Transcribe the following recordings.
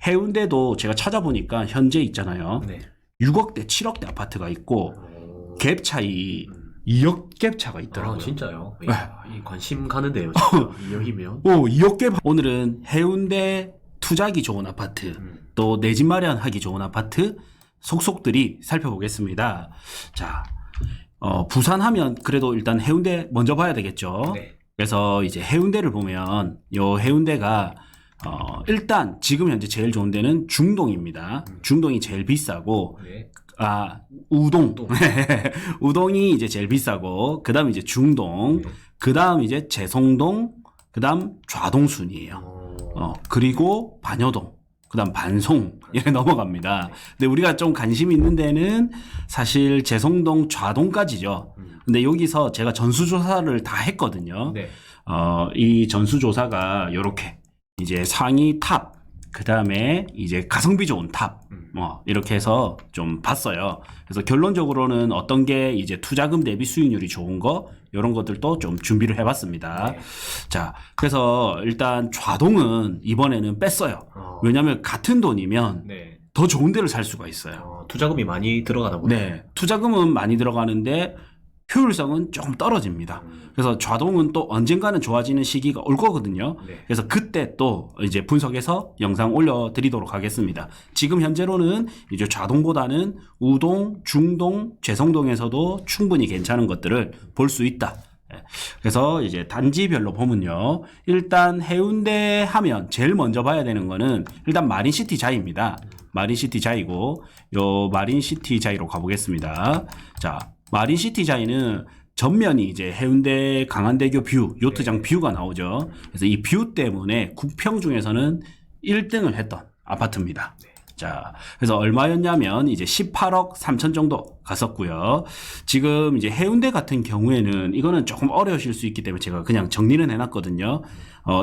해운대도 제가 찾아보니까 현재 있잖아요. 네. 6억대, 7억대 아파트가 있고 갭 차이 2억 갭 차가 있더라고요. 진짜요? 네. 이야, 이 관심 가는데요, 진짜. 2억이면. 2억 갭. 오늘은 해운대 투자하기 좋은 아파트, 또 내 집 마련하기 좋은 아파트 속속들이 살펴보겠습니다. 자, 부산하면 그래도 일단 해운대 먼저 봐야 되겠죠. 네. 그래서 이제 해운대를 보면 요 해운대가 일단 지금 현재 제일 좋은 데는 중동입니다. 중동이 제일 비싸고 네. 우동. 우동이 이제 제일 비싸고 그다음 이제 중동, 네. 그다음 이제 재성동, 그다음 좌동 순이에요. 그리고 반여동, 그다음 반송 이렇게 넘어갑니다. 근데 우리가 좀 관심 있는 데는 사실 재성동, 좌동까지죠. 근데 여기서 제가 전수조사를 다 했거든요. 네. 이 전수조사가 요렇게 이제 상위 탑, 그 다음에 이제 가성비 좋은 탑, 이렇게 해서 좀 봤어요. 그래서 결론적으로는 어떤 게 이제 투자금 대비 수익률이 좋은 거, 이런 것들도 좀 준비를 해봤습니다. 네. 자, 그래서 일단 좌동은 이번에는 뺐어요. 왜냐하면 같은 돈이면 네. 더 좋은 데를 살 수가 있어요. 투자금이 많이 들어가다 보니. 네, 투자금은 많이 들어가는데 효율성은 조금 떨어집니다. 그래서 좌동은 또 언젠가는 좋아지는 시기가 올 거거든요. 네. 그래서 그때 또 이제 분석해서 영상 올려드리도록 하겠습니다. 지금 현재로는 이제 좌동보다는 우동, 중동, 재성동에서도 충분히 괜찮은 것들을 볼 수 있다. 그래서 이제 단지별로 보면요. 일단 해운대 하면 제일 먼저 봐야 되는 거는 일단 마린시티 자이입니다. 마린시티 자이고 요 마린시티 자이로 가보겠습니다. 자, 마린시티 자이는 전면이 이제 해운대 강한대교 뷰, 요트장 뷰가 나오죠. 그래서 이 뷰 때문에 구평 중에서는 1등을 했던 아파트입니다. 자, 그래서 얼마였냐면 이제 18억 3천 정도 갔었고요. 지금 이제 해운대 같은 경우에는 이거는 조금 어려우실 수 있기 때문에 제가 그냥 정리는 해놨거든요.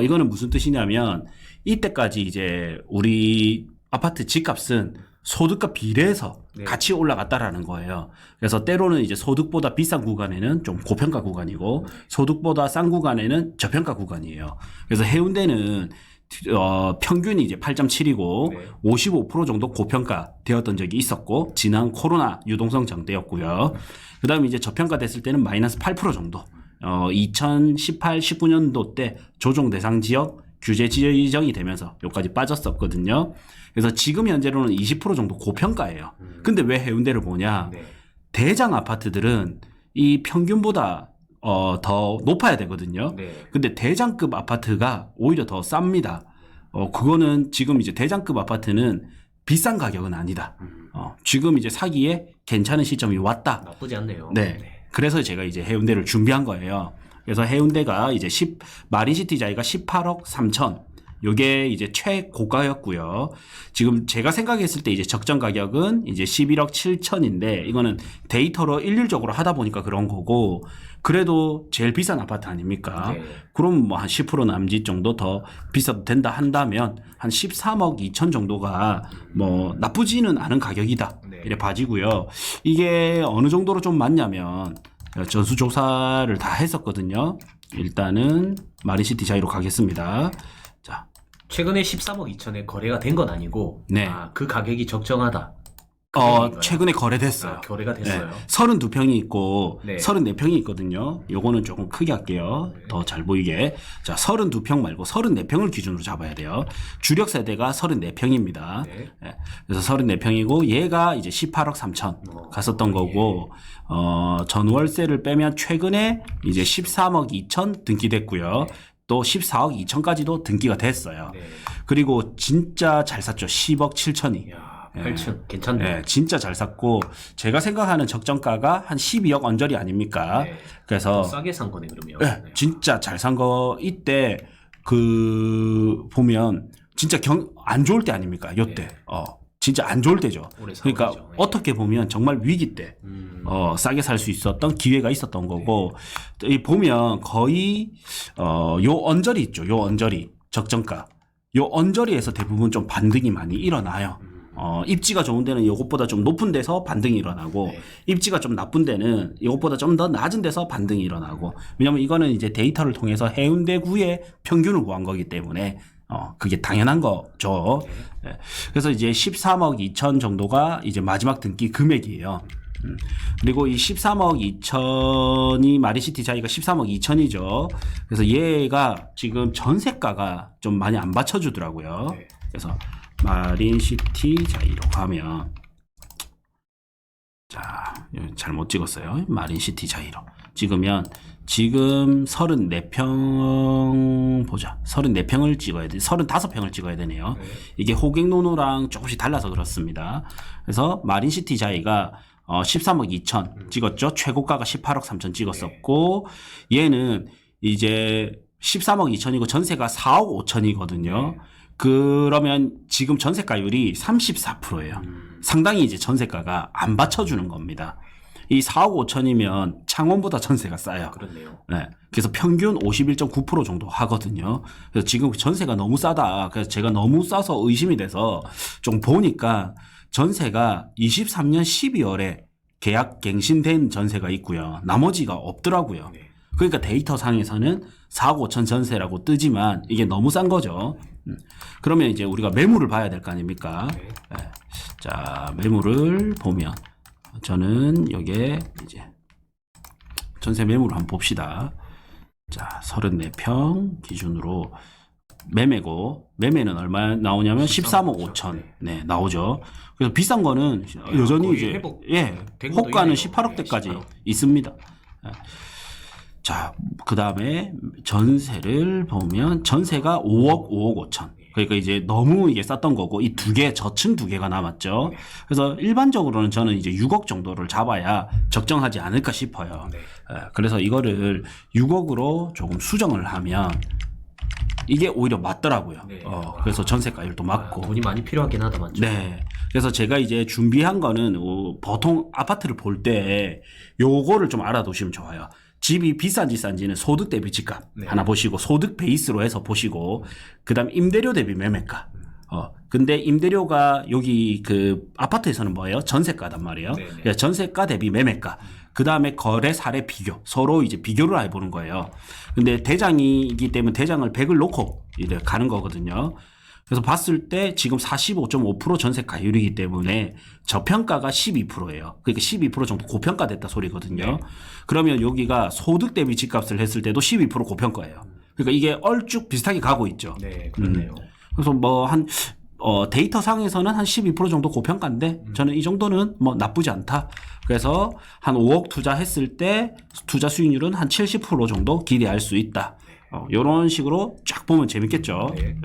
이거는 무슨 뜻이냐면 이때까지 이제 우리 아파트 집값은 소득과 비례해서 네. 같이 올라갔다라는 거예요. 그래서 때로는 이제 소득보다 비싼 구간에는 좀 고평가 구간이고 소득보다 싼 구간에는 저평가 구간이에요. 그래서 해운대는 평균이 이제 8.7이고 네. 55% 정도 고평가 되었던 적이 있었고 지난 코로나 유동성 장대였고요. 그다음에 이제 저평가 됐을 때는 마이너스 8% 정도. 2018, 19년도 때 조정 대상 지역 규제 지정이 되면서 여기까지 빠졌었거든요. 그래서 지금 현재로는 20% 정도 고평가예요. 근데 왜 해운대를 보냐? 네. 대장 아파트들은 이 평균보다 더 높아야 되거든요. 네. 근데 대장급 아파트가 오히려 더 쌉니다. 그거는 지금 이제 대장급 아파트는 비싼 가격은 아니다. 지금 이제 사기에 괜찮은 시점이 왔다. 나쁘지 않네요. 네. 그래서 제가 이제 해운대를 준비한 거예요. 그래서 해운대가 이제 마린시티 자이가 18억 3천. 요게 이제 최고가였고요. 지금 제가 생각했을 때 이제 적정 가격은 이제 11억 7천인데 이거는 데이터로 일률적으로 하다 보니까 그런 거고 그래도 제일 비싼 아파트 아닙니까? 네. 그럼 뭐 한 10% 남짓 정도 더 비싸도 된다 한다면 한 13억 2천 정도가 뭐 나쁘지는 않은 가격이다. 네. 이래 봐지고요. 이게 어느 정도로 좀 맞냐면 전수조사를 다 했었거든요. 일단은 마린시티 자이로 가겠습니다. 자, 최근에 13억 2천에 거래가 된 건 아니고 네. 그 가격이 적정하다. 그 얘기인가요? 최근에 거래됐어요. 거래가 됐어요. 32평이 있고 네. 34평이 있거든요. 요거는 조금 크게 할게요. 네. 더 잘 보이게. 자, 32평 말고 34평을 기준으로 잡아야 돼요. 주력 세대가 34평입니다. 네. 그래서 34평이고 얘가 이제 18억 3천 갔었던 거고 전월세를 빼면 최근에 이제 13억 2천 등기됐고요. 네. 또 14억 2천까지도 등기가 됐어요. 네. 그리고 진짜 잘 샀죠. 10억 7천이. 이야, 8층 괜찮네요. 네, 진짜 잘 샀고 제가 생각하는 적정가가 한 12억 언저리 아닙니까? 네. 그래서 싸게 산 거네 그러면. 네, 진짜 잘 산 거 이때 보면 진짜 안 좋을 때 아닙니까? 요때. 네. 진짜 안 좋을 때죠. 오래 산 그러니까 거죠. 네. 어떻게 보면 정말 위기 때 싸게 살 수 있었던 기회가 있었던 거고 이 보면 거의 요 언저리 있죠. 요 언저리 적정가. 요 언저리에서 대부분 좀 반등이 많이 일어나요. 입지가 좋은 데는 이것보다 좀 높은 데서 반등이 일어나고 네. 입지가 좀 나쁜 데는 이것보다 좀 더 낮은 데서 반등이 일어나고 왜냐면 이거는 이제 데이터를 통해서 해운대구의 평균을 구한 거기 때문에 그게 당연한 거죠. 예. 그래서 이제 13억 2천 정도가 이제 마지막 등기 금액이에요. 그리고 이 13억 2천이 마린시티 자이가 13억 2천이죠. 그래서 얘가 지금 전세가가 좀 많이 안 받쳐주더라고요. 네. 그래서 마린시티 자이로 가면 자, 잘못 찍었어요. 마린시티 자이로 찍으면 지금 34평 보자. 34평을 찍어야 돼. 35평을 찍어야 되네요. 네. 이게 호갱노노랑 조금씩 달라서 그렇습니다. 그래서 마린시티 자이가 13억 2천 찍었죠. 최고가가 18억 3천 찍었었고 얘는 이제 13억 2천이고 전세가 4억 5천이거든요. 네. 그러면 지금 전세가율이 34%예요. 상당히 이제 전세가가 안 받쳐주는 겁니다. 이 4억 5천이면 창원보다 전세가 싸요. 그렇네요. 네. 그래서 평균 51.9% 정도 하거든요. 그래서 지금 전세가 너무 싸다. 그래서 제가 너무 싸서 의심이 돼서 좀 보니까 전세가 23년 12월에 계약 갱신된 전세가 있고요. 나머지가 없더라고요. 네. 그러니까 데이터 상에서는 4억 5천 전세라고 뜨지만 이게 너무 싼 거죠. 그러면 이제 우리가 매물을 봐야 될 거 아닙니까? 네. 네. 자, 매물을 보면 저는 여기에 이제 전세 매물을 한번 봅시다. 자, 34평 기준으로 매매고 매매는 얼마 나오냐면 13억 5천 네, 나오죠. 그래서 비싼 거는 여전히 거의 이제 회복 된 것도 호가는 있네요. 18억대까지 18억. 있습니다. 자, 그다음에 전세를 보면 전세가 5억 5천. 그러니까 이제 너무 이게 쌌던 거고 이 두 개 저층 두 개가 남았죠. 그래서 일반적으로는 저는 이제 6억 정도를 잡아야 적정하지 않을까 싶어요. 네. 그래서 이거를 6억으로 조금 수정을 하면 이게 오히려 맞더라고요. 네. 그래서 전세가율도 맞고. 돈이 많이 필요하긴 하다 맞죠? 네. 그래서 제가 이제 준비한 거는 보통 아파트를 볼 때 요거를 좀 알아두시면 좋아요. 집이 비싼지 싼지는 소득 대비 집값 네. 하나 보시고 소득 베이스로 해서 보시고 그다음 임대료 대비 매매가. 근데 임대료가 여기 그 아파트에서는 뭐예요? 전세가단 말이에요. 네네. 그러니까 전세가 대비 매매가. 그다음에 거래 사례 비교. 서로 이제 비교를 해 보는 거예요. 근데 대장이기 때문에 대장을 100을 놓고 이래 가는 거거든요. 그래서 봤을 때 지금 45.5% 전세가율이기 때문에 저평가가 12%예요. 그러니까 12% 정도 고평가됐다 소리거든요. 네. 그러면 여기가 소득 대비 집값을 했을 때도 12% 고평가예요. 그러니까 이게 얼쭉 비슷하게 가고 있죠. 네, 그렇네요. 그래서 뭐 데이터 상에서는 한 12% 정도 고평가인데 저는 이 정도는 뭐 나쁘지 않다. 그래서 한 5억 투자했을 때 투자 수익률은 한 70% 정도 기대할 수 있다. 이런 식으로 쫙 보면 재밌겠죠. 네.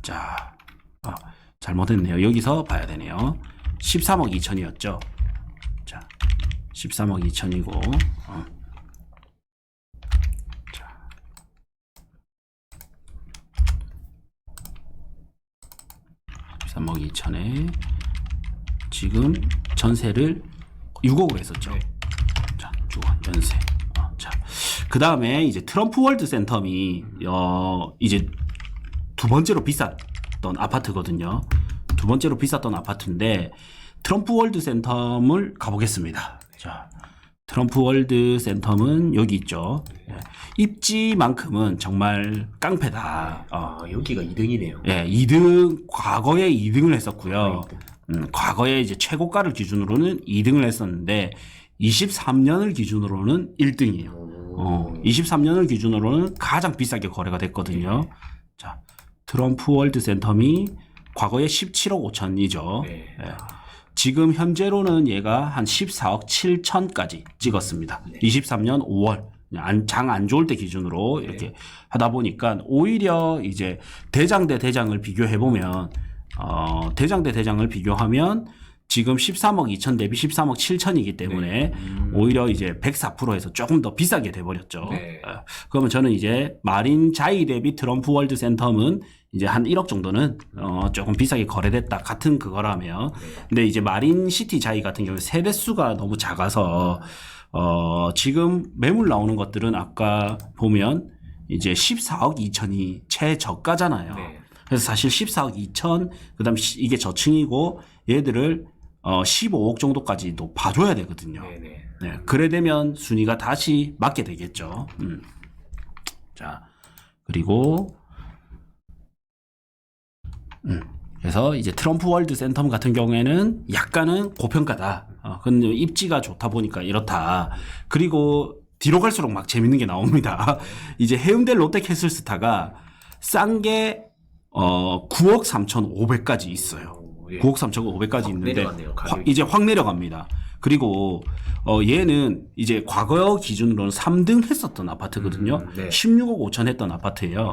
자, 잘못했네요. 여기서 봐야 되네요. 13억 2천이었죠. 자, 13억 2천이고, 자, 13억 2천에 지금 전세를 6억으로 했었죠. 네. 자, 연세. 자, 그 다음에 이제 트럼프 월드 센텀이 이제 두 번째로 비쌌던 아파트거든요. 두 번째로 비쌌던 아파트인데 트럼프 월드 센텀을 가보겠습니다. 자, 트럼프 월드 센텀은 여기 있죠. 입지만큼은 정말 깡패다. 여기가 2등이네요. 예, 2등 과거에 2등을 했었고요. 과거에 이제 최고가를 기준으로는 2등을 했었는데 23년을 기준으로는 1등이에요. 23년을 기준으로는 가장 비싸게 거래가 됐거든요. 자, 트럼프 월드 센텀이 과거에 17억 5천이죠. 네. 예. 지금 현재로는 얘가 한 14억 7천까지 찍었습니다. 네. 23년 5월 장 안 좋을 때 기준으로 네. 이렇게 하다 보니까 오히려 이제 대장 대 대장을 비교해 보면 대장 대 대장을 비교하면 지금 13억 2천 대비 13억 7천이기 때문에 오히려 이제 104%에서 조금 더 비싸게 돼버렸죠. 네. 그러면 저는 이제 마린 자이 대비 트럼프 월드 센텀은 이제 한 1억 정도는 조금 비싸게 거래됐다 같은 그거라면 근데 이제 마린 시티 자이 같은 경우에 세대수가 너무 작아서 지금 매물 나오는 것들은 아까 보면 이제 14억 2천이 최저가잖아요. 네. 그래서 사실 14억 2천 그다음 이게 저층이고 얘들을 15억 정도까지도 봐줘야 되거든요. 네네. 네, 그래 되면 순위가 다시 맞게 되겠죠. 자, 그리고 그래서 이제 트럼프 월드 센텀 같은 경우에는 약간은 고평가다. 근데 입지가 좋다 보니까 이렇다. 그리고 뒤로 갈수록 막 재밌는 게 나옵니다. 이제 해운대 롯데캐슬스타가 싼 게 9억 3,500까지 있어요. 예. 9억 3,500까지 있는데 내려갔네요, 가격이. 이제 확 내려갑니다. 그리고 얘는 이제 과거 기준으로는 3등 했었던 아파트거든요. 네. 16억 5천 했던 아파트예요.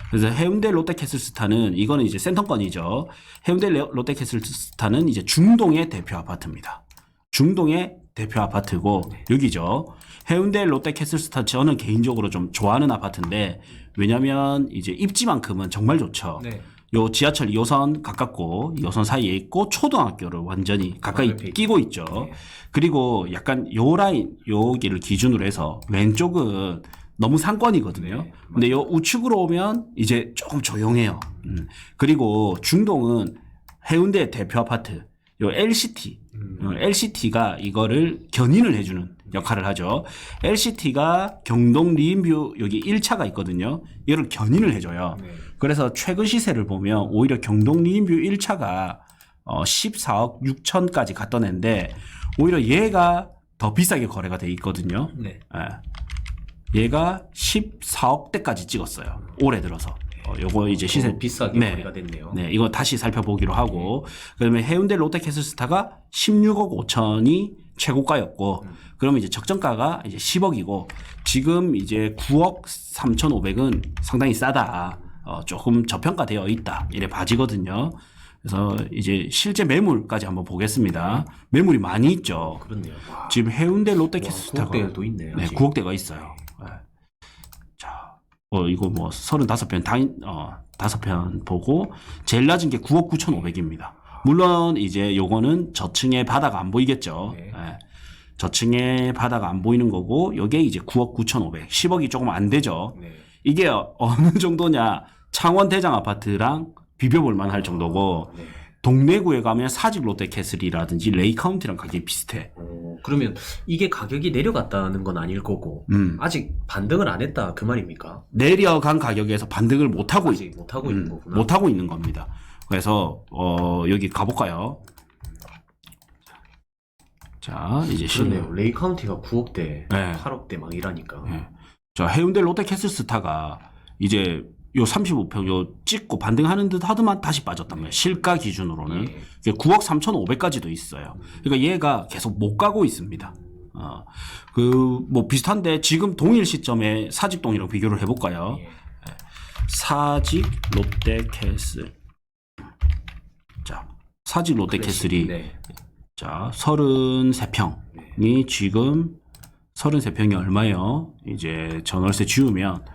그래서 해운대 롯데캐슬스타는 이거는 이제 센터권이죠. 해운대 롯데캐슬스타는 이제 중동의 대표 아파트입니다. 중동의 대표 아파트고 여기죠. 해운대 롯데캐슬스타 저는 개인적으로 좀 좋아하는 아파트인데 왜냐면 이제 입지만큼은 정말 좋죠. 네. 요 지하철 2호선 가깝고 2호선 사이에 있고 초등학교를 완전히 가까이 옆에 끼고 있죠. 네. 그리고 약간 요 라인 여기를 기준으로 해서 왼쪽은 너무 상권이거든요. 네, 근데 요 우측으로 오면 이제 조금 조용해요. 그리고 중동은 해운대 대표 아파트 요 LCT LCT가 이거를 견인을 해주는 역할을 하죠. LCT가 경동 리인뷰 여기 1차가 있거든요. 이걸 견인을 해줘요. 네. 그래서 최근 시세를 보면 오히려 경동 리인뷰 1차가 14억 6천까지 갔던 애인데 오히려 얘가 더 비싸게 거래가 돼 있거든요. 네. 예. 얘가 14억대까지 찍었어요. 올해 들어서. 요거 이제 시세 비싸게 거래가 됐네요. 네, 이거 다시 살펴보기로 하고 그다음에 해운대 롯데캐슬스타가 16억 5천이 최고가였고 그러면 이제 적정가가 이제 10억이고 지금 이제 9억 3,500은 상당히 싸다. 조금 저평가되어 있다. 이래 봐지거든요. 그래서 이제 실제 매물까지 한번 보겠습니다. 매물이 많이 있죠. 그렇네요. 와. 지금 해운대 롯데캐슬스타가 9억대도 있네요. 네, 아직. 9억대가 있어요. 네. 자, 이거 뭐 35편 5편 보고 제일 낮은 게 9억 9,500입니다. 물론 이제 요거는 저층의 바다가 안 보이겠죠. 네. 예. 저층의 바다가 안 보이는 거고 요게 이제 9억 9,500. 10억이 조금 안 되죠. 네. 이게 어느 정도냐? 창원 대장 아파트랑 비벼볼 만할 정도고 네. 동래구에 가면 사직 롯데캐슬이라든지 레이카운티랑 가격이 비슷해. 그러면 이게 가격이 내려갔다는 건 아닐 거고 아직 반등을 안 했다 그 말입니까? 내려간 가격에서 반등을 못 하고 아직 못 하고 있는 거구나. 못 하고 있는 겁니다. 그래서 여기 가볼까요? 자, 이제 그렇네요. 레이 카운티가 9억대, 네. 8억대 막 이라니까. 네. 자, 해운대 롯데캐슬스타가 이제 요 35평 요 찍고 반등하는 듯 하더만 다시 빠졌단 말이에요. 실가 기준으로는. 예. 이게 9억 3,500까지도 있어요. 그러니까 얘가 계속 못 가고 있습니다. 뭐 비슷한데 지금 동일 시점에 사직동이랑 비교를 해볼까요? 예. 사직 롯데캐슬. 자, 사직 롯데캐슬이 네. 자, 33평이 지금 33평이 얼마예요? 이제 전월세 지우면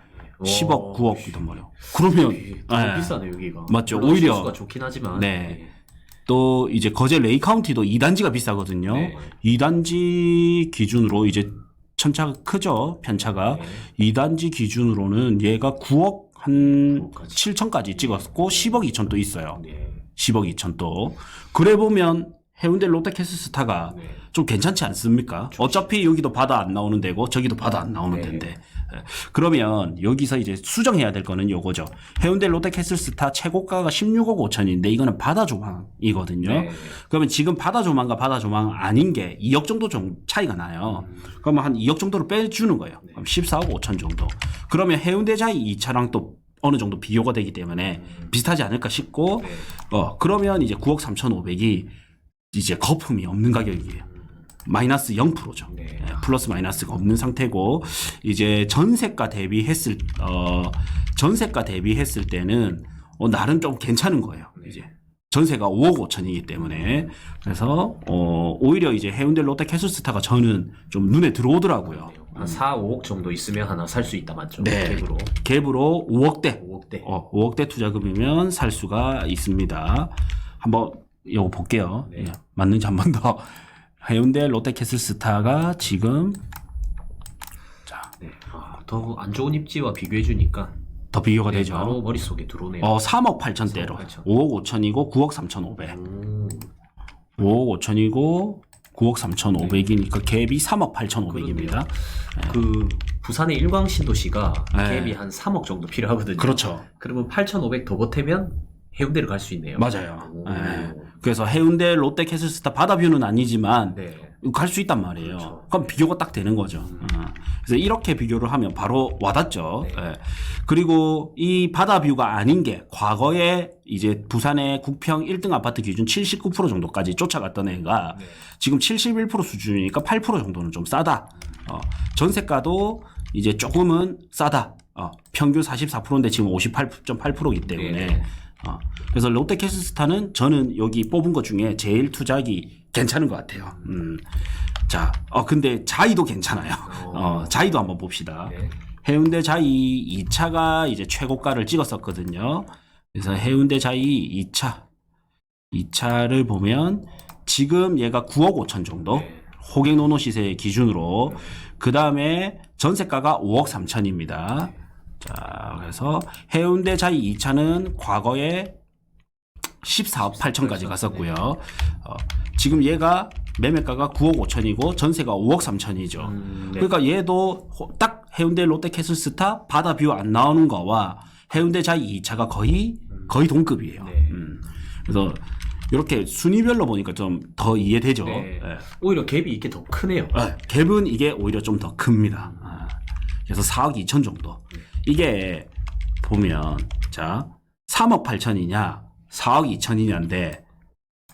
10억, 9억 이단 말이에요. 그러면 더 예. 비싸네 여기가. 맞죠. 물론 오히려 수가 좋긴 하지만. 네. 또 이제 거제 레이카운티도 2단지가 비싸거든요. 네. 2단지 기준으로 이제 천차가 크죠. 편차가. 네. 2단지 기준으로는 얘가 9억 한 9억까지. 7천까지 찍었고 10억 2천 또 있어요. 네. 10억 2천 또. 그래 보면 해운대 롯데캐슬스타가 네. 좀 괜찮지 않습니까? 어차피 여기도 바다 안 나오는 데고 저기도 바다 안 나오는 네. 데인데. 그러면 여기서 이제 수정해야 될 거는 요거죠. 해운대 롯데캐슬스타 최고가가 16억 5천인데 이거는 바다 조망이거든요. 네. 그러면 지금 바다 조망과 바다 조망 아닌 게 2억 정도 좀 차이가 나요. 그러면 한 2억 정도를 빼주는 거예요. 그럼 14억 5천 정도. 그러면 해운대자이 이 차랑 또 어느 정도 비교가 되기 때문에 비슷하지 않을까 싶고 네. 그러면 이제 9억 3,500이 이제 거품이 없는 가격이에요. 마이너스 0%죠. 네. 플러스 마이너스가 없는 상태고 이제 전세가 대비했을 때는 나름 좀 괜찮은 거예요. 네. 이제 전세가 5억 5천이기 때문에 그래서 오히려 이제 해운대 롯데캐슬스타가 저는 좀 눈에 들어오더라고요. 한 4, 5억 정도 있으면 하나 살 수 있다 맞죠? 네. 갭으로. 갭으로 5억대 5억대. 5억대 투자금이면 살 수가 있습니다. 한번 이거 볼게요. 네. 예, 맞는지 한 번 더. 해운대 롯데캐슬스타가 지금 네. 더 안 좋은 입지와 비교해 주니까 더 비교가 네, 되죠. 바로 머릿속에 들어오네요. 3억 8천대로 3억 8천. 5억 5천이고 9억 3,500. 5억 5천이고 9억 3,500이니까 갭이 3억 8,500입니다. 그 부산의 일광신도시가 네. 갭이 한 3억 정도 필요하거든요. 그렇죠. 그러면 8,500 더 보태면 해운대를 갈 수 있네요. 맞아요. 오. 예. 그래서 해운대 롯데캐슬스타 바다뷰는 아니지만 네. 갈 수 있단 말이에요. 그렇죠. 그럼 비교가 딱 되는 거죠. 그래서 이렇게 비교를 하면 바로 와닿죠. 네. 예. 그리고 이 바다뷰가 아닌 게 과거에 이제 부산의 국평 1등 아파트 기준 79% 정도까지 쫓아갔던 애가 네. 지금 71% 수준이니까 8% 정도는 좀 싸다. 전세가도 이제 조금은 싸다. 평균 44%인데 지금 58.8%이기 때문에. 네. 그래서 롯데캐슬스타는 저는 여기 뽑은 것 중에 제일 투자하기 괜찮은 것 같아요. 자, 근데 자이도 괜찮아요. 자이도 한번 봅시다. 네. 해운대 자이 2차가 이제 최고가를 찍었었거든요. 그래서 해운대 자이 2차를 보면 지금 얘가 9억 5천 정도. 네. 호갱 노노 시세 기준으로. 그 다음에 전세가가 5억 3천입니다. 자, 그래서 해운대 자이 2차는 과거에 14억 8천까지 갔었고요. 지금 얘가 매매가가 9억 5천이고 전세가 5억 3천이죠. 네. 그러니까 얘도 딱 해운대 롯데캐슬스타 바다뷰 안 나오는 거와 해운대 자이 2차가 거의 동급이에요. 네. 그래서 이렇게 순위별로 보니까 좀 더 이해되죠. 네. 예. 오히려 갭이 이게 더 크네요. 갭은 이게 오히려 좀 더 큽니다. 그래서 4억 2천 정도. 이게 보면 자 3억 8천이냐 4억 2천이냐인데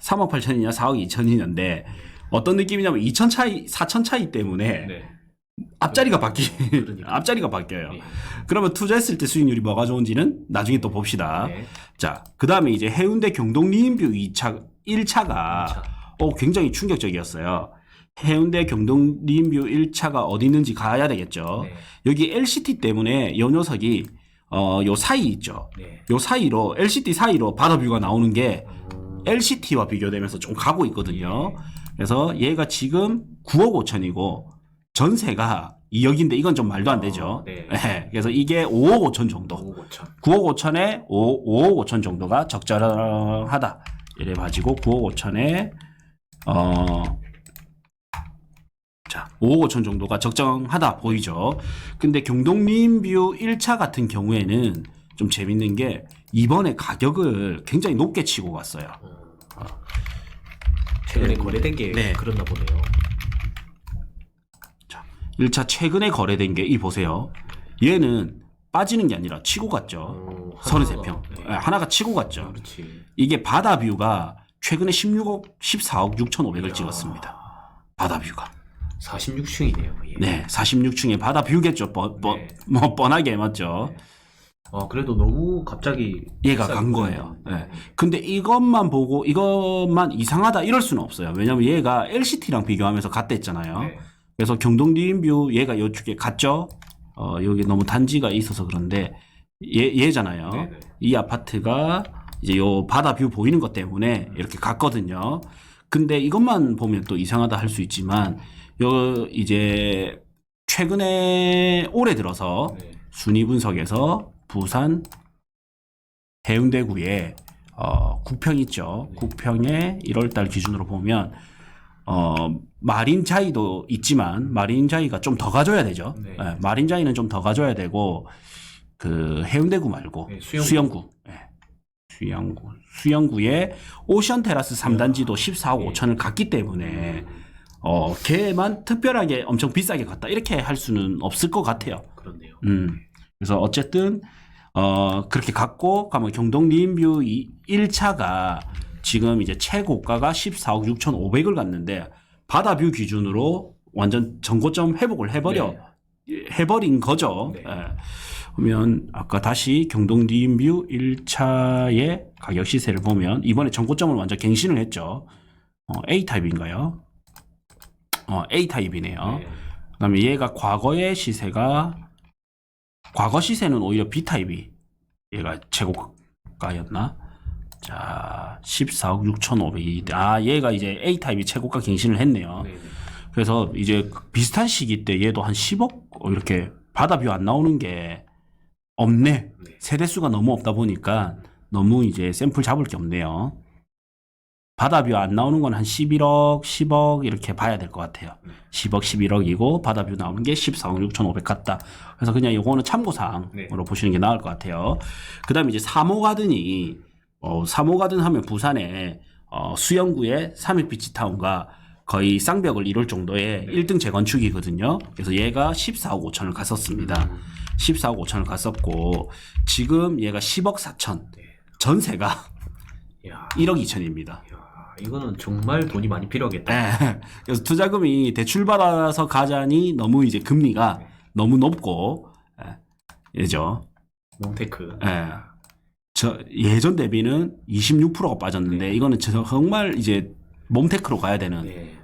3억 8천이냐 4억 2천이냐인데 어떤 느낌이냐면 2천 차이 4천 차이 때문에 네. 앞자리가 그러니까. 앞자리가 바뀌어요. 네. 그러면 투자했을 때 수익률이 뭐가 좋은지는 나중에 또 봅시다. 네. 자, 그다음에 이제 해운대 경동 리인뷰 1차가 굉장히 충격적이었어요. 해운대 경동 리인뷰 1차가 어디 있는지 가야 되겠죠. 네. 여기 LCT 때문에 요 녀석이 요 사이 있죠. 네. 요 사이로 LCT 사이로 바다뷰가 나오는 게 LCT와 비교되면서 좀 가고 있거든요. 그래서 얘가 지금 9억 5천이고 전세가 2억인데 이건 좀 말도 안 되죠. 네. 네. 그래서 이게 5억 5천 정도. 5억 5천. 9억 5천에 5억 5천 정도가 적절하다. 이래 가지고 9억 5천에 자, 5억 5천 정도가 적정하다 보이죠. 근데 경동 리인뷰 1차 같은 경우에는 좀 재밌는 게 이번에 가격을 굉장히 높게 치고 갔어요. 최근에 거래된 게 네. 그렇나 보네요. 자, 1차 최근에 거래된 게 이 보세요. 얘는 빠지는 게 아니라 치고 갔죠. 33평. 네. 하나가 치고 갔죠. 그렇지. 이게 바다뷰가 최근에 14억 6천5백을 찍었습니다. 바다뷰가. 46층이네요. 예. 네, 46층에 바다뷰겠죠. 네. 뭐 뻔하게 맞죠. 그래도 너무 갑자기 얘가 비싸게 간 거예요. 보이네요. 네. 근데 이것만 보고 이것만 이상하다 이럴 수는 없어요. 왜냐면 얘가 LCT랑 비교하면서 갔댔잖아요. 네. 그래서 경동 리인뷰 얘가 이쪽에 갔죠. 여기 너무 단지가 있어서 그런데 얘잖아요. 네, 네. 이 아파트가 이제 요 바다뷰 보이는 것 때문에 이렇게 갔거든요. 근데 이것만 보면 또 이상하다 할 수 있지만 요 이제 최근에 올해 들어서 네. 순위 분석에서 부산 해운대구에 국평 있죠. 국평에 1월달 기준으로 보면 마린자이도 있지만 마린자이가 좀 더 가져야 되죠. 네. 네, 마린자이는 좀 더 가져야 되고 그 해운대구 말고 네, 수영구. 네. 수영구에 오션 테라스 3단지도 14억 5천을 갔기 때문에 걔만 특별하게 엄청 비싸게 갔다 이렇게 할 수는 없을 것 같아요. 그렇네요. 그래서 어쨌든 그렇게 갔고 가면 경동 리인뷰 1차가 지금 이제 최고가가 14억 6천5백을 갔는데 바다뷰 기준으로 완전 전고점 회복을 해버린 거죠. 네. 예. 그러면 아까 다시 경동 리인뷰 1차의 가격 시세를 보면 이번에 전고점을 완전 갱신을 했죠. A타입인가요? A타입이네요. 네. 그다음에 얘가 과거의 시세가 과거 시세는 오히려 B타입이 얘가 최고가였나? 자, 14억 6,500이 얘가 이제 A타입이 최고가 갱신을 했네요. 네, 네. 그래서 이제 비슷한 시기 때 얘도 한 10억 이렇게 바다뷰 안 나오는 게 없네. 네. 세대수가 너무 없다 보니까 너무 이제 샘플 잡을 게 없네요. 바다뷰 안 나오는 건 한 11억, 10억 이렇게 봐야 될 것 같아요. 10억, 11억이고 바다뷰 나오는 게 14억 6,500 같다. 그래서 그냥 이거는 참고사항으로 네. 보시는 게 나을 것 같아요. 그 다음에 이제 3호 가든이 3호가든 하면 부산에 수영구의 삼익비치타운과 거의 쌍벽을 이룰 정도의 1등 재건축이거든요. 그래서 얘가 14억 5천을 갔었습니다. 14억 5천을 갔었고 지금 얘가 10억 4천. 전세가 야, 1억 2천입니다. 야, 이거는 정말 돈이 많이 필요하겠다. 네. 그래서 투자금이 대출받아서 가자니 너무 이제 금리가 너무 높고 예죠. 몽테크. 예전 대비는 26%가 빠졌는데 네. 이거는 정말 이제 몬테크로 가야 되는 네.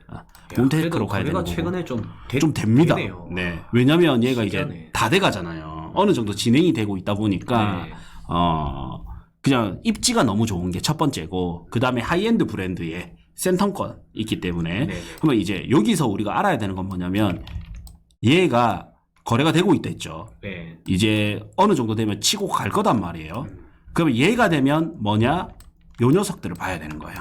몬테크로 가야 되는 거래가 거고. 최근에 좀 됩니다. 되네요. 네. 왜냐면 얘가 신기하네. 이제 다 돼 가잖아요. 어느 정도 진행이 되고 있다 보니까 네. 그냥 입지가 너무 좋은 게 첫 번째고 그다음에 하이엔드 브랜드의 센텀권 있기 때문에 네. 그러면 이제 여기서 우리가 알아야 되는 건 뭐냐면 얘가 거래가 되고 있다 했죠. 네. 이제 어느 정도 되면 치고 갈 거단 말이에요. 그러면 얘가 되면 뭐냐? 요 녀석들을 봐야 되는 거예요.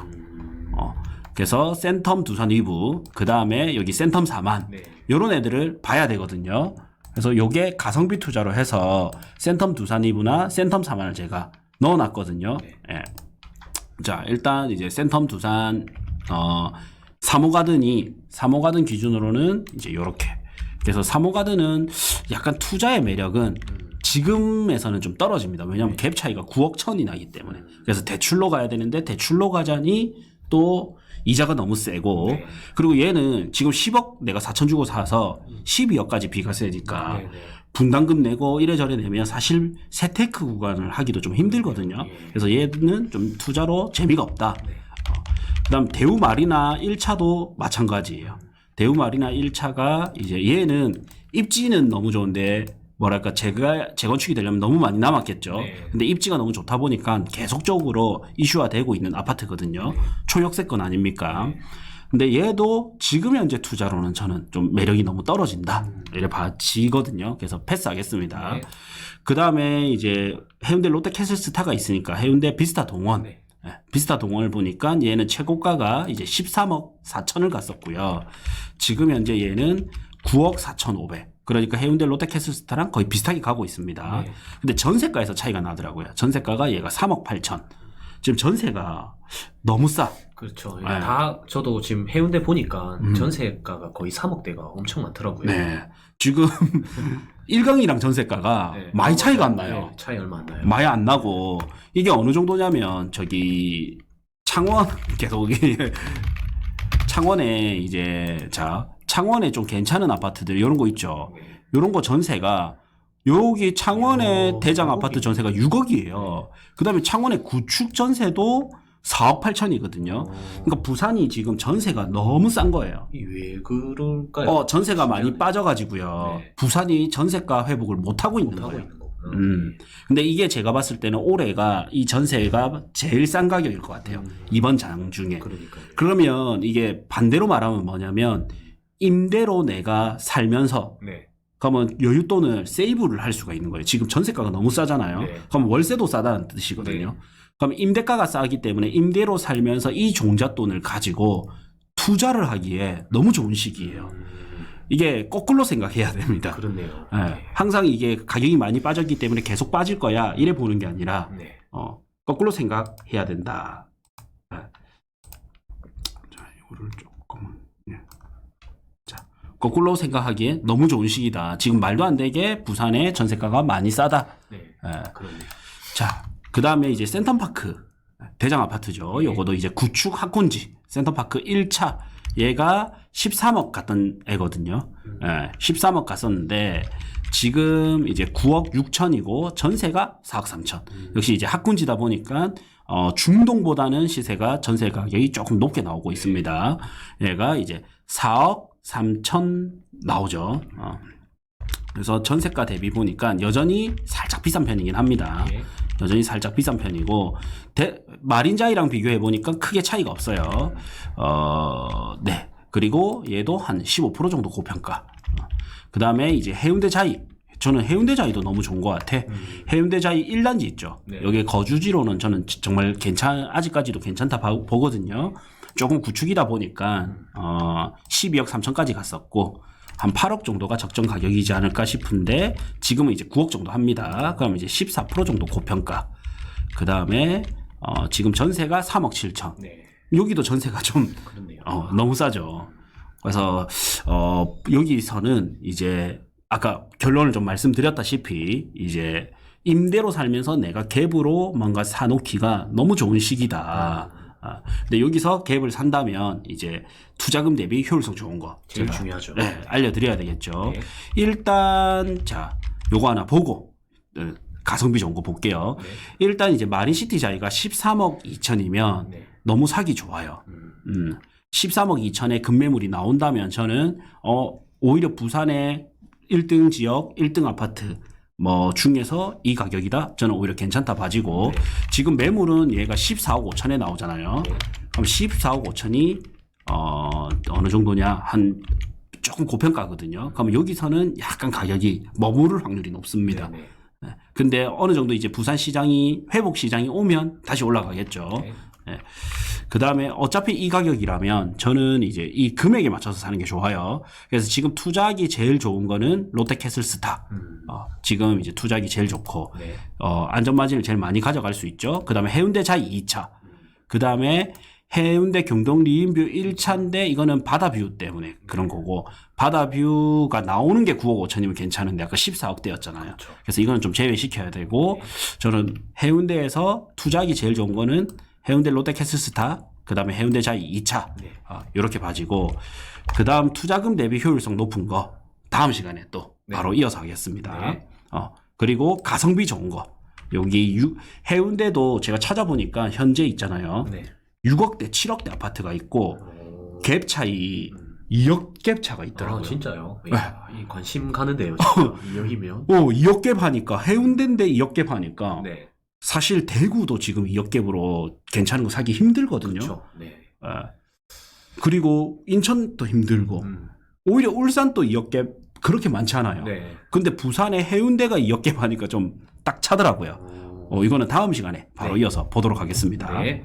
그래서 센텀 두산 위브, 그 다음에 여기 센텀 4만, 네. 요런 애들을 봐야 되거든요. 그래서 요게 가성비 투자로 해서 센텀 두산 위브나 센텀 4만을 제가 넣어놨거든요. 네. 예. 자, 일단 이제 센텀 두산, 3호가든 기준으로는 이제 요렇게. 그래서 3호가든은 약간 투자의 매력은 지금에서는 좀 떨어집니다. 왜냐하면 갭 차이가 9억 천이 나기 때문에. 그래서 대출로 가야 되는데 대출로 가자니 또 이자가 너무 세고 네. 그리고 얘는 지금 10억 내가 4천 주고 사서 12억까지 비과세니까 네. 분담금 내고 이래저래 내면 사실 세테크 구간을 하기도 좀 힘들거든요. 그래서 얘는 좀 투자로 재미가 없다. 그다음 대우마리나 1차도 마찬가지예요. 대우마리나 1차가 이제 얘는 입지는 너무 좋은데 뭐랄까 재건축이 되려면 너무 많이 남았겠죠. 네. 근데 입지가 너무 좋다 보니까 계속적으로 이슈화되고 있는 아파트거든요. 초역세권 아닙니까? 근데 얘도 지금 현재 투자로는 저는 좀 매력이 너무 떨어진다. 이래 봐지거든요. 그래서 패스하겠습니다. 네. 그 다음에 이제 해운대 롯데캐슬스타가 있으니까 해운대 비스타 동원. 네. 비스타 동원을 보니까 얘는 최고가가 이제 13억 4천을 갔었고요. 지금 현재 얘는 9억 4,500. 그러니까 해운대 롯데캐슬스타랑 거의 비슷하게 가고 있습니다. 네. 근데 전세가에서 차이가 나더라고요. 전세가가 얘가 3억 8천. 지금 전세가 너무 싸. 그렇죠. 네. 다 저도 지금 해운대 보니까 전세가가 거의 3억대가 엄청 많더라고요. 네. 지금 1강이랑 전세가가 네. 많이 차이가 안 나요. 네, 차이 얼마 안 나요. 많이 안 나고 이게 어느 정도냐면 저기 창원 계속 창원에 이제 창원에 좀 괜찮은 아파트들 이런 거 있죠. 이런 거 전세가 여기 창원의 대장 아파트 전세가 6억이에요. 그다음에 창원의 구축 전세도 4억 8천이거든요. 그러니까 부산이 지금 전세가 너무 싼 거예요. 왜 그럴까요? 전세가 많이 빠져가지고요. 네. 부산이 전세가 회복을 못 하고 있는 하고 거예요. 있는 거구나. 근데 이게 제가 봤을 때는 올해가 이 전세가 제일 싼 가격일 것 같아요. 이번 장 중에. 그러니까요. 그러면 이게 반대로 말하면 뭐냐면 임대로 내가 살면서 네. 그러면 여윳돈을 세이브를 할 수가 있는 거예요. 지금 전세가가 너무 싸잖아요. 네. 그럼 월세도 싸다는 뜻이거든요. 그럼 임대가가 싸기 때문에 임대로 살면서 이 종잣돈을 가지고 투자를 하기에 너무 좋은 시기예요. 이게 거꾸로 생각해야 됩니다. 그렇네요. 예, 항상 이게 가격이 많이 빠졌기 때문에 계속 빠질 거야 이래 보는 게 아니라 네. 거꾸로 생각해야 된다. 예. 자, 이거를 조금 자, 거꾸로 생각하기에 너무 좋은 시기다. 지금 말도 안 되게 부산의 전세가가 많이 싸다. 네. 예. 그렇네요. 자, 그 다음에 이제 센텀파크 대장 아파트죠. 요거도 이제 구축 학군지 센텀파크 1차 얘가 13억 갔던 애거든요. 13억 갔었는데 지금 이제 9억 6천이고 전세가 4억 3천. 역시 이제 학군지다 보니까 중동보다는 시세가 전세 가격이 조금 높게 나오고 있습니다. 얘가 이제 4억 3천 나오죠. 그래서 전세가 대비 보니까 여전히 살짝 비싼 편이긴 합니다. 네. 여전히 살짝 비싼 편이고 마린자이랑 비교해 보니까 크게 차이가 없어요. 네. 그리고 얘도 한 15% 정도 고평가. 그 다음에 이제 해운대자이. 저는 해운대자이도 너무 좋은 것 같아. 해운대자이 1단지 있죠. 네. 여기 거주지로는 저는 정말 아직까지도 괜찮다 보거든요. 조금 구축이다 보니까 12억 3천까지 갔었고 한 8억 정도가 적정 가격이지 않을까 싶은데 지금은 이제 9억 정도 합니다. 그럼 이제 14% 정도 고평가. 그 다음에 지금 전세가 3억 7천. 네. 여기도 전세가 좀 그렇네요. 너무 싸죠. 그래서 여기서는 이제 아까 결론을 좀 말씀드렸다시피 이제 임대로 살면서 내가 갭으로 뭔가 사놓기가 너무 좋은 시기다. 근데 여기서 갭을 산다면 이제 투자금 대비 효율성 좋은 거 제일 제가, 중요하죠. 네, 알려드려야 되겠죠. 네. 일단 자 요거 하나 보고 가성비 좋은 거 볼게요. 네. 일단 이제 마린시티 자리가 13억 2천이면 네. 너무 사기 좋아요. 13억 2천에 급매물이 나온다면 저는 오히려 부산의 1등 지역 1등 아파트 뭐 중에서 이 가격이다 저는 오히려 괜찮다 봐지고 네. 지금 매물은 얘가 14억 5천에 나오잖아요. 네. 그럼 14억 5천이 어느 정도냐 한 조금 고평가거든요. 그러면 여기서는 약간 가격이 머무를 확률이 높습니다. 네. 네. 근데 어느 정도 이제 부산 시장이 회복 시장이 오면 다시 올라가겠죠. 네. 네. 그 다음에 어차피 이 가격이라면 저는 이제 이 금액에 맞춰서 사는 게 좋아요. 그래서 지금 투자하기 제일 좋은 거는 롯데캐슬스타. 지금 이제 투자하기 제일 좋고, 네. 안전마진을 제일 많이 가져갈 수 있죠. 그 다음에 해운대 자이 2차. 그 다음에 해운대 경동 리인뷰 1차인데 이거는 바다뷰 때문에 그런 거고, 바다뷰가 나오는 게 9억 5천이면 괜찮은데 아까 14억대였잖아요. 그렇죠. 그래서 이거는 좀 제외시켜야 되고, 저는 해운대에서 투자하기 제일 좋은 거는 해운대 롯데캐슬스타, 그 다음에 해운대 자이 2차, 네. 이렇게 봐지고, 그 다음 투자금 대비 효율성 높은 거, 다음 시간에 또 네. 바로 이어서 하겠습니다. 네. 그리고 가성비 좋은 거. 여기 해운대도 제가 찾아보니까 현재 있잖아요. 네. 6억대, 7억대 아파트가 있고, 갭 차이 2억 갭 차가 있더라고요. 진짜요? 네. 이 관심 가는데요. 진짜. 이 여기면. 2억 갭 하니까, 해운대인데 2억 갭 하니까, 네. 사실 대구도 지금 2억 갭으로 괜찮은 거 사기 힘들거든요. 그렇죠. 네. 그리고 인천도 힘들고 오히려 울산도 2억 갭 그렇게 많지 않아요. 네. 근데 부산의 해운대가 2억 갭 하니까 좀 딱 차더라고요. 이거는 다음 시간에 바로 네. 이어서 보도록 하겠습니다. 네.